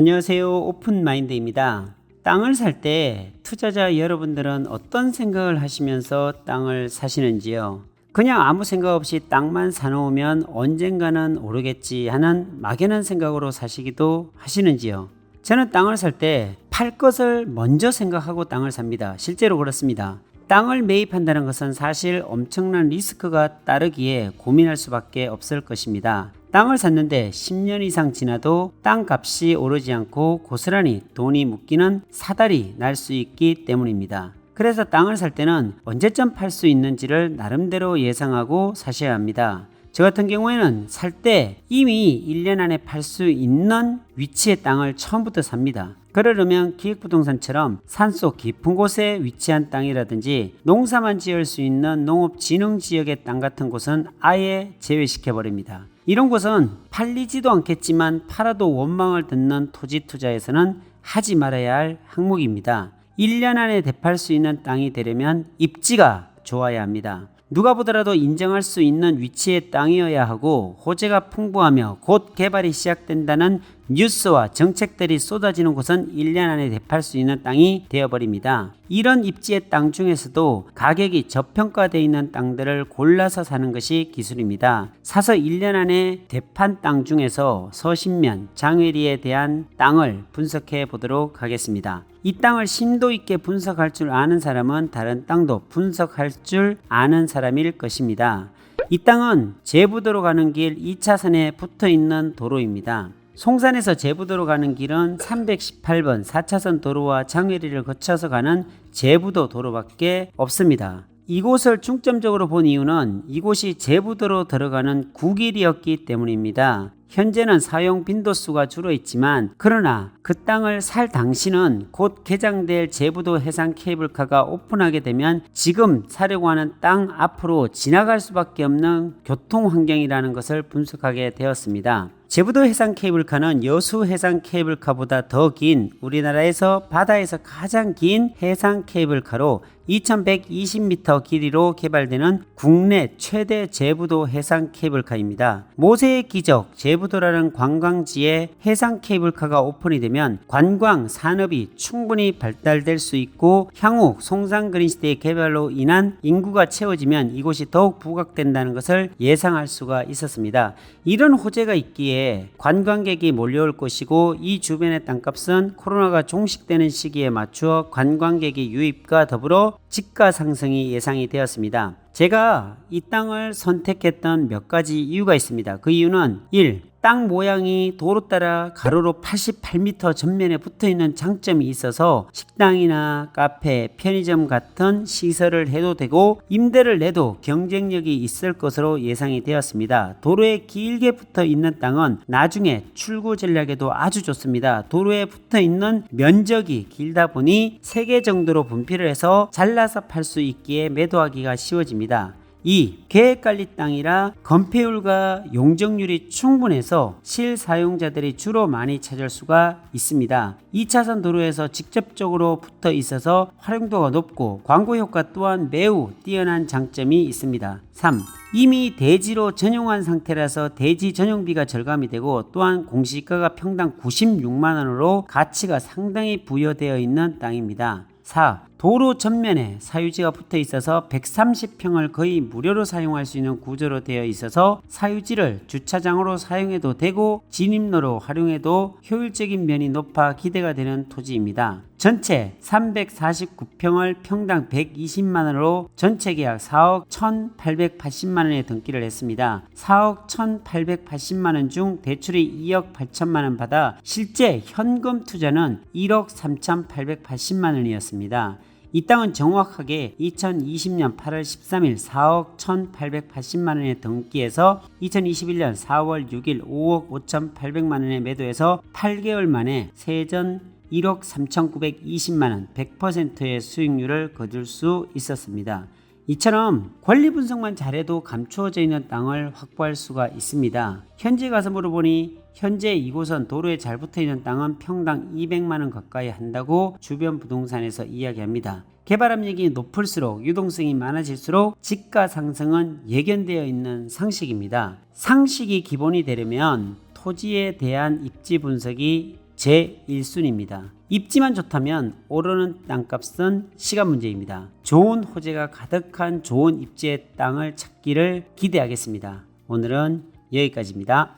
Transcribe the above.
안녕하세요. 오픈마인드입니다. 땅을 살 때 투자자 여러분들은 어떤 생각을 하시면서 땅을 사시는지요? 그냥 아무 생각 없이 땅만 사놓으면 언젠가는 오르겠지 하는 막연한 생각으로 사시기도 하시는지요? 저는 땅을 살 때 팔 것을 먼저 생각하고 땅을 삽니다. 실제로 그렇습니다. 땅을 매입한다는 것은 사실 엄청난 리스크가 따르기에 고민할 수밖에 없을 것입니다. 땅을 샀는데 10년 이상 지나도 땅 값이 오르지 않고 고스란히 돈이 묶이는 사달이 날 수 있기 때문입니다. 그래서 땅을 살 때는 언제쯤 팔 수 있는지를 나름대로 예상하고 사셔야 합니다. 저 같은 경우에는 살 때 이미 1년 안에 팔 수 있는 위치의 땅을 처음부터 삽니다. 그러려면 기획부동산처럼 산속 깊은 곳에 위치한 땅이라든지 농사만 지을 수 있는 농업진흥지역의 땅 같은 곳은 아예 제외시켜버립니다. 이런 곳은 팔리지도 않겠지만 팔아도 원망을 듣는 토지 투자에서는 하지 말아야 할 항목입니다. 1년 안에 되팔 수 있는 땅이 되려면 입지가 좋아야 합니다. 누가 보더라도 인정할 수 있는 위치의 땅이어야 하고 호재가 풍부하며 곧 개발이 시작된다는 뉴스와 정책들이 쏟아지는 곳은 1년 안에 되팔 수 있는 땅이 되어버립니다. 이런 입지의 땅 중에서도 가격이 저평가되어 있는 땅들을 골라서 사는 것이 기술입니다. 사서 1년 안에 되판 땅 중에서 서신면, 장외리에 대한 땅을 분석해 보도록 하겠습니다. 이 땅을 심도 있게 분석할 줄 아는 사람은 다른 땅도 분석할 줄 아는 사람일 것입니다. 이 땅은 제부도로 가는 길 2차선에 붙어 있는 도로입니다. 송산에서 제부도로 가는 길은 318번 4차선 도로와 장외리를 거쳐서 가는 제부도 도로밖에 없습니다. 이곳을 중점적으로 본 이유는 이곳이 제부도로 들어가는 구길이었기 때문입니다. 현재는 사용 빈도수가 줄어 있지만 그러나 그 땅을 살 당시는 곧 개장될 제부도 해상 케이블카가 오픈하게 되면 지금 사려고 하는 땅 앞으로 지나갈 수밖에 없는 교통 환경이라는 것을 분석하게 되었습니다. 제부도 해상 케이블카는 여수 해상 케이블카보다 더 긴 우리나라에서 바다에서 가장 긴 해상 케이블카로 2120m 길이로 개발되는 국내 최대 제부도 해상 케이블카입니다. 모세의 기적 제부도라는 관광지에 해상 케이블카가 오픈이 되면 관광 산업이 충분히 발달될 수 있고 향후 송산 그린시티의 개발로 인한 인구가 채워지면 이곳이 더욱 부각된다는 것을 예상할 수가 있었습니다. 이런 호재가 있기에 관광객이 몰려올 것이고 이 주변의 땅값은 코로나가 종식되는 시기에 맞추어 관광객의 유입과 더불어 집가 상승이 예상이 되었습니다. 제가 이 땅을 선택했던 몇 가지 이유가 있습니다. 그 이유는 1. 땅 모양이 도로 따라 가로로 88m 전면에 붙어있는 장점이 있어서 식당이나 카페, 편의점 같은 시설을 해도 되고 임대를 내도 경쟁력이 있을 것으로 예상이 되었습니다. 도로에 길게 붙어있는 땅은 나중에 출구 전략에도 아주 좋습니다. 도로에 붙어있는 면적이 길다 보니 3개 정도로 분필을 해서 잘라서 팔 수 있기에 매도하기가 쉬워집니다. 2. 계획관리 땅이라 건폐율과 용적률이 충분해서 실사용자들이 주로 많이 찾을 수가 있습니다. 2차선 도로에서 직접적으로 붙어 있어서 활용도가 높고 광고 효과 또한 매우 뛰어난 장점이 있습니다. 3. 이미 대지로 전용한 상태라서 대지 전용비가 절감이 되고 또한 공시가가 평당 96만원으로 가치가 상당히 부여되어 있는 땅입니다. 4. 도로 전면에 사유지가 붙어 있어서 130평을 거의 무료로 사용할 수 있는 구조로 되어 있어서 사유지를 주차장으로 사용해도 되고 진입로로 활용해도 효율적인 면이 높아 기대가 되는 토지입니다. 전체 349평을 평당 120만원으로 전체 계약 4억 1880만원에 등기를 했습니다. 4억 1880만원 중 대출이 2억 8천만원 받아 실제 현금 투자는 1억 3880만원이었습니다. 이 땅은 정확하게 2020년 8월 13일 4억 1880만원에 등기해서 2021년 4월 6일 5억 5800만원에 매도해서 8개월 만에 세전 1억 3920만원 100%의 수익률을 거둘 수 있었습니다. 이처럼 권리 분석만 잘해도 감추어져 있는 땅을 확보할 수가 있습니다. 현지에 가서 물어보니 현재 이곳은 도로에 잘 붙어있는 땅은 평당 200만원 가까이 한다고 주변 부동산에서 이야기합니다. 개발 압력이 높을수록 유동성이 많아질수록 집가 상승은 예견되어 있는 상식입니다. 상식이 기본이 되려면 토지에 대한 입지 분석이 제 1순위입니다. 입지만 좋다면 오르는 땅값은 시간 문제입니다. 좋은 호재가 가득한 좋은 입지의 땅을 찾기를 기대하겠습니다. 오늘은 여기까지입니다.